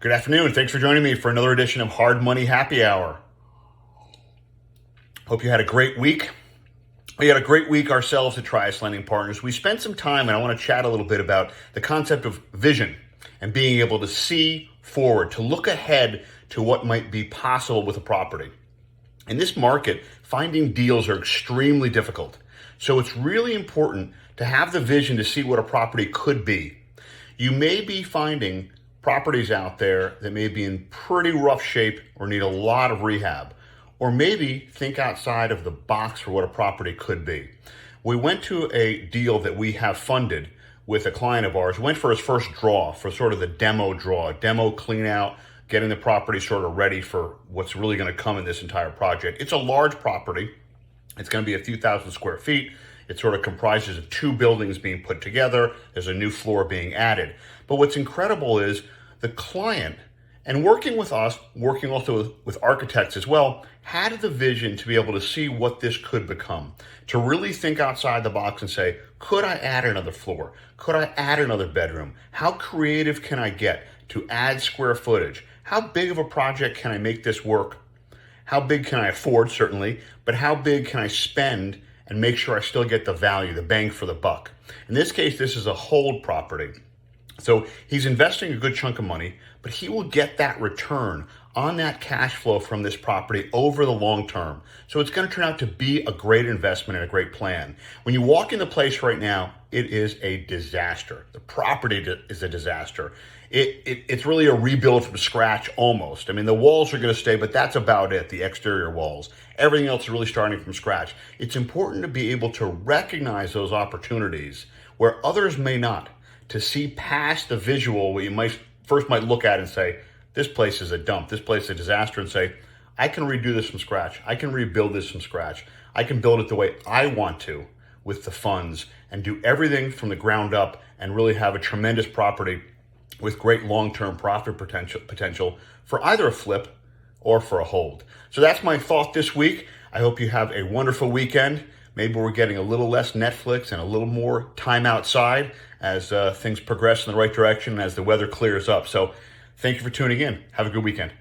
Good afternoon. Thanks for joining me for another edition of Hard Money Happy Hour. Hope you had a great week. We had a great week ourselves at Trius Lending Partners. We spent some time, and I want to chat a little bit about the concept of vision and being able to see forward, to look ahead to what might be possible with a property. In this market, finding deals are extremely difficult. So it's really important to have the vision to see what a property could be. You may be finding properties out there that may be in pretty rough shape or need a lot of rehab, or maybe think outside of the box for what a property could be. We went to a deal that we have funded with a client of ours, went for his first draw, for sort of the demo draw, demo clean out, getting the property sort of ready for what's really going to come in this entire project. It's a large property. It's going to be a few thousand square feet. It sort of comprises of two buildings being put together. There's a new floor being added. But what's incredible is the client, and working with us, working also with architects as well, had the vision to be able to see what this could become, to really think outside the box and say, could I add another floor? Could I add another bedroom? How creative can I get to add square footage? How big of a project can I make this work? How big can I afford, certainly, but how big can I spend and make sure I still get the value, the bang for the buck? In this case, this is a hold property. So he's investing a good chunk of money, but he will get that return on that cash flow from this property over the long term. So it's going to turn out to be a great investment and a great plan. When you walk into place right now, it is a disaster. The property is a disaster. It's really a rebuild from scratch almost. I mean, the walls are going to stay, but that's about it, the exterior walls. Everything else is really starting from scratch. It's important to be able to recognize those opportunities where others may not, to see past the visual where you might look at and say, this place is a dump, this place is a disaster, and say, I can redo this from scratch. I can rebuild this from scratch. I can build it the way I want to with the funds and do everything from the ground up and really have a tremendous property with great long-term profit potential for either a flip or for a hold. So that's my thought this week. I hope you have a wonderful weekend. Maybe we're getting a little less Netflix and a little more time outside as things progress in the right direction and as the weather clears up. So thank you for tuning in. Have a good weekend.